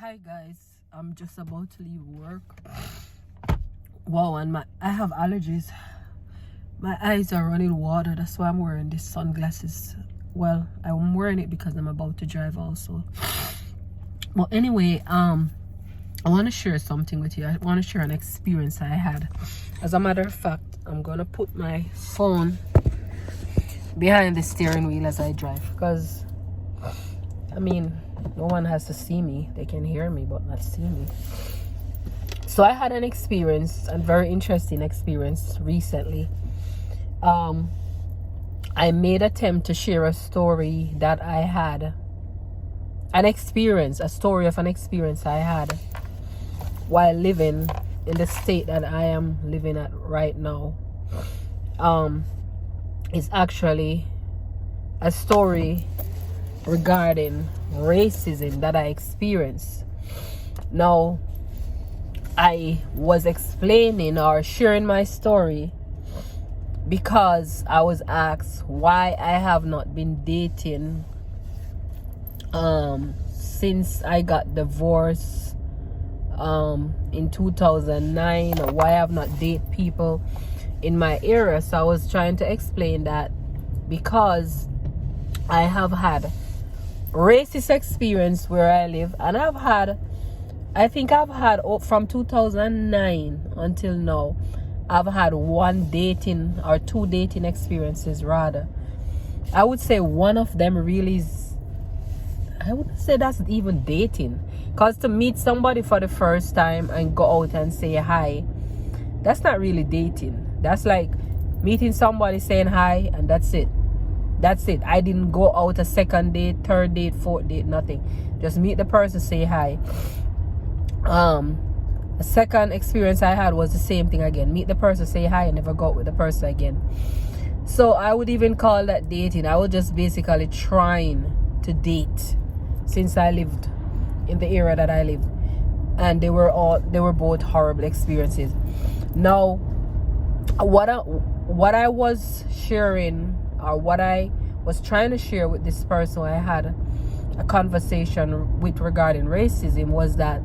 Hi guys, I'm just about to leave work. Wow, and I have allergies. My eyes are running water. That's why I'm wearing these sunglasses. Well, I'm wearing it because I'm about to drive also. But anyway, I want to share something with you. I want to share an experience I had. As a matter of fact, I'm gonna put my phone behind the steering wheel as I drive, because I mean, no one has to see me. They can hear me but not see me. So I had an experience, a very interesting experience recently. I made attempt to share a story that I had, a story of an experience I had while living in the state that I am living at right now. It's actually a story regarding racism that I experienced. Now, I was explaining or sharing my story because I was asked why I have not been dating since I got divorced in 2009, or why I have not dated people in my area. So I was trying to explain that because I have had racist experience where I live, and I think I've had from 2009 until now, I've had two dating experiences rather. I would say one of them really is, I wouldn't say that's even dating, because to meet somebody for the first time and go out and say hi, that's not really dating. That's like meeting somebody, saying hi, and that's it. I didn't go out a second date, third date, fourth date, nothing. Just meet the person, say hi. A second experience I had was the same thing again. Meet the person, say hi, and never go out with the person again. So I would even call that dating. I was just basically trying to date since I lived in the area that I live. And they were both horrible experiences. Now, what I was sharing, or what I was trying to share with this person I had a conversation with regarding racism, was that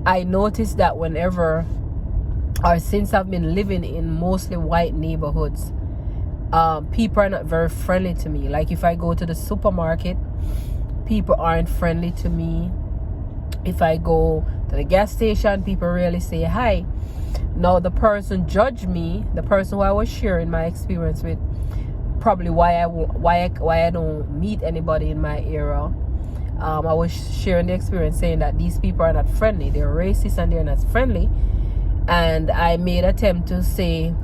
I noticed that since I've been living in mostly white neighborhoods, people are not very friendly to me. Like if I go to the supermarket, people aren't friendly to me. If I go to the gas station, people rarely say hi. Now the person judged me, the person who I was sharing my experience with, probably why I don't meet anybody in my area. I was sharing the experience, saying that these people are not friendly. They're racist and they're not friendly. And I made attempt to say,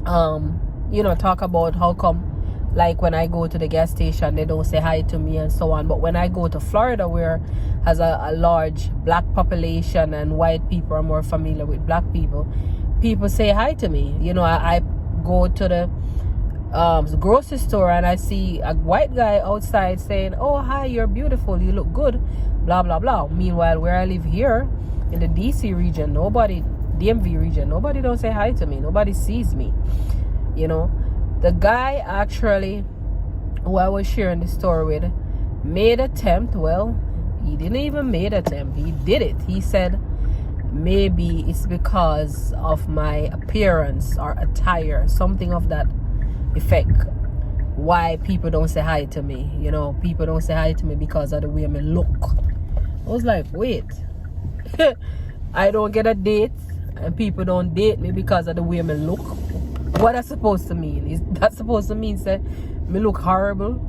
talk about how come, like when I go to the gas station, they don't say hi to me and so on. But when I go to Florida, where has a large black population and white people are more familiar with black people say hi to me. I go to the grocery store and I see a white guy outside saying, "Oh, hi, you're beautiful, you look good," blah blah blah. Meanwhile, where I live here in the DC region, DMV region, nobody don't say hi to me. Nobody sees me. The guy actually who I was sharing the story with made attempt. Well, he didn't even made attempt. He did it. He said maybe it's because of my appearance or attire, something of that effect, why people don't say hi to me. People don't say hi to me because of the way I look. I was like, wait, I don't get a date and people don't date me because of the way I look? What that's supposed to mean? Is that supposed to mean say me look horrible,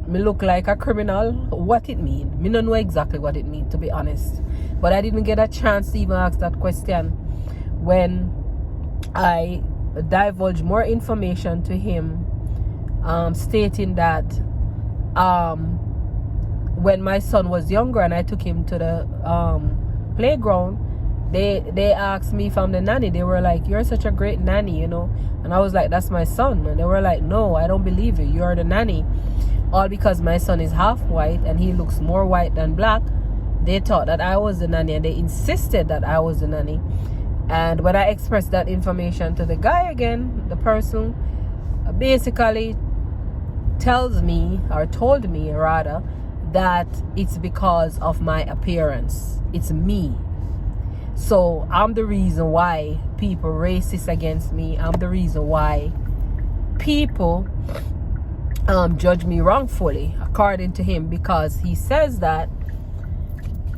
me look like a criminal? What it mean? Me don't know exactly what it mean, to be honest. But I didn't get a chance to even ask that question when I divulge more information to him, stating that when my son was younger and I took him to the playground, they asked me if I'm the nanny. They were like, "You're such a great nanny," and I was like, "That's my son." And they were like, "No, I don't believe you, you're the nanny." All because my son is half white and he looks more white than black. They thought that I was the nanny and they insisted that I was the nanny. And when I expressed that information to the guy again, the person basically told me that it's because of my appearance. It's me. So I'm the reason why people racist against me. I'm the reason why people judge me wrongfully, according to him, because he says that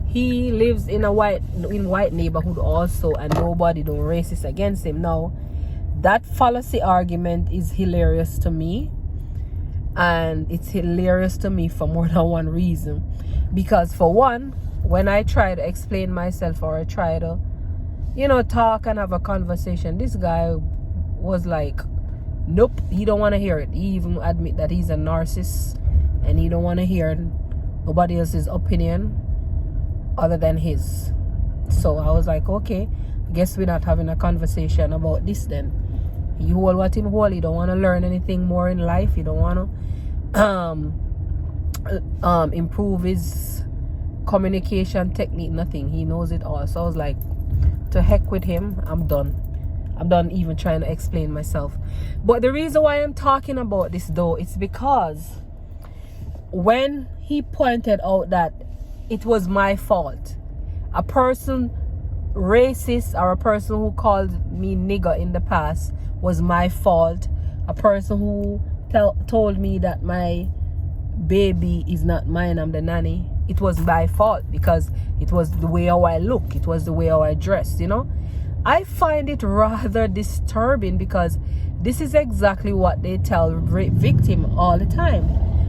he lives in a white neighborhood also, and nobody don't racist against him. Now, that fallacy argument is hilarious to me, and it's hilarious to me for more than one reason. Because for one, when I try to explain myself, or I try to, talk and have a conversation, this guy was like, nope, he don't want to hear it. He even admit that he's a narcissist, and he don't want to hear nobody else's opinion other than his. So I was like, okay, I guess we're not having a conversation about this then. He hold what him hold. He don't want to learn anything more in life. He don't want to improve his communication technique, nothing. He knows it all. So I was like, to heck with him, I'm done even trying to explain myself. But the reason why I'm talking about this though, it's because when he pointed out that it was my fault, a person racist, or a person who called me nigger in the past, was my fault. A person who told me that my baby is not mine, I'm the nanny, it was my fault, because it was the way how I look, it was the way how I dressed. I find it rather disturbing, because this is exactly what they tell rape victim all the time.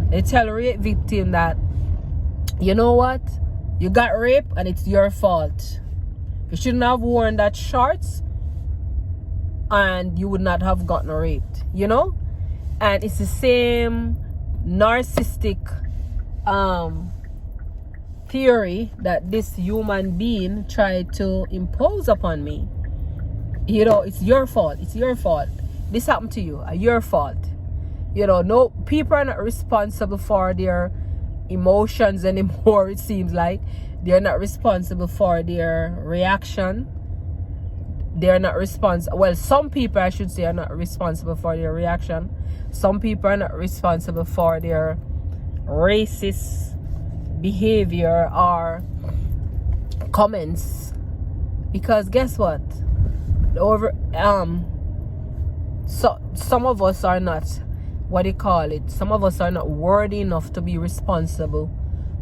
They tell rape victim that, you know what, you got raped and it's your fault. You shouldn't have worn that shorts and you would not have gotten raped, and it's the same narcissistic theory that this human being tried to impose upon me. It's your fault, this happened to you, your fault. No, people are not responsible for their emotions anymore. It seems like they're not responsible for their reaction. They're not responsible. Well, some people, I should say, are not responsible for their reaction. Some people are not responsible for their racist behavior or comments. Because guess what? So some of us are not, some of us are not worthy enough to be responsible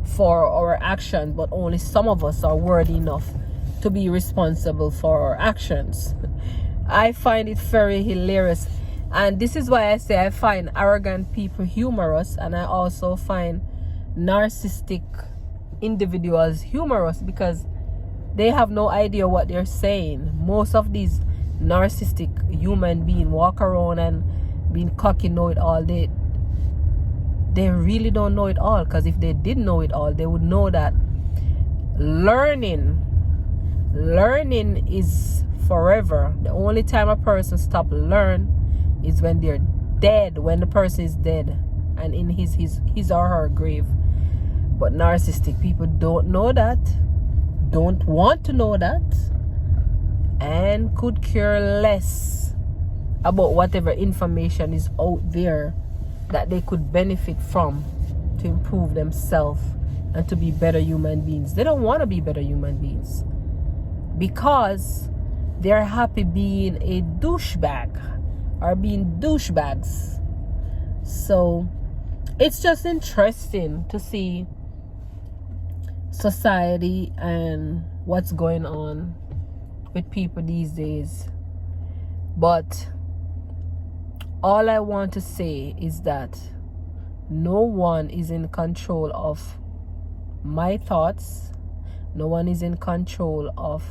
for our actions, but only some of us are worthy enough to be responsible for our actions. I find it very hilarious, and this is why I say I find arrogant people humorous, and I also find narcissistic individuals humorous, because they have no idea what they're saying. Most of these narcissistic human beings walk around and being cocky, know it all. They really don't know it all, because if they did know it all, they would know that learning is forever. The only time a person stop learn is when they're dead, when the person is dead and in his or her grave. But narcissistic people don't know that, don't want to know that, and could care less about whatever information is out there that they could benefit from to improve themselves and to be better human beings. They don't want to be better human beings, because they're happy being a douchebag or being douchebags. So it's just interesting to see society and what's going on with people these days. But all I want to say is that no one is in control of my thoughts. No one is in control of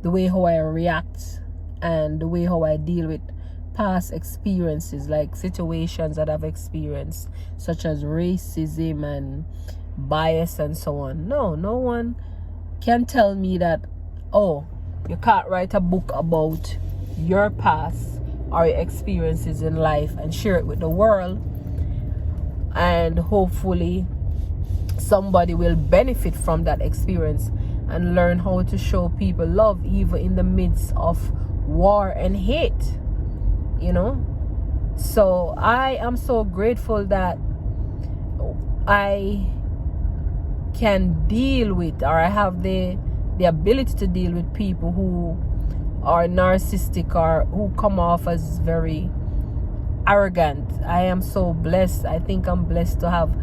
the way how I react and the way how I deal with past experiences, like situations that I've experienced, such as racism and bias and so on. No one can tell me that, oh, you can't write a book about your past or your experiences in life and share it with the world, and hopefully somebody will benefit from that experience and learn how to show people love even in the midst of war and hate. So I am so grateful that I can deal with, or I have the ability to deal with people who are narcissistic or who come off as very arrogant. I am so blessed. I think I'm blessed to have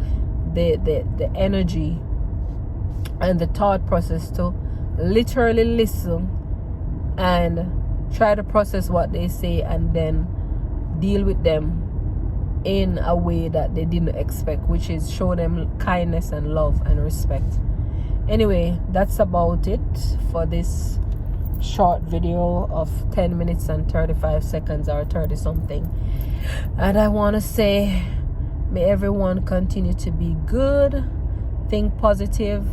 the energy and the thought process to literally listen and try to process what they say and then deal with them in a way that they didn't expect, which is show them kindness and love and respect. Anyway, that's about it for this short video of 10 minutes and 35 seconds or 30 something. And I want to say, may everyone continue to be good, think positive,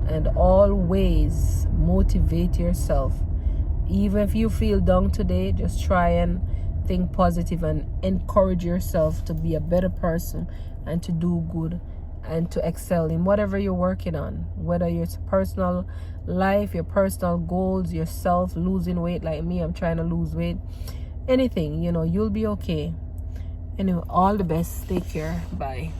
and always motivate yourself. Even if you feel down today, just try and think positive and encourage yourself to be a better person and to do good and to excel in whatever you're working on, whether it's personal life, your personal goals, yourself, losing weight like me, I'm trying to lose weight, anything, you'll be okay. Anyway, all the best. Take care. Bye.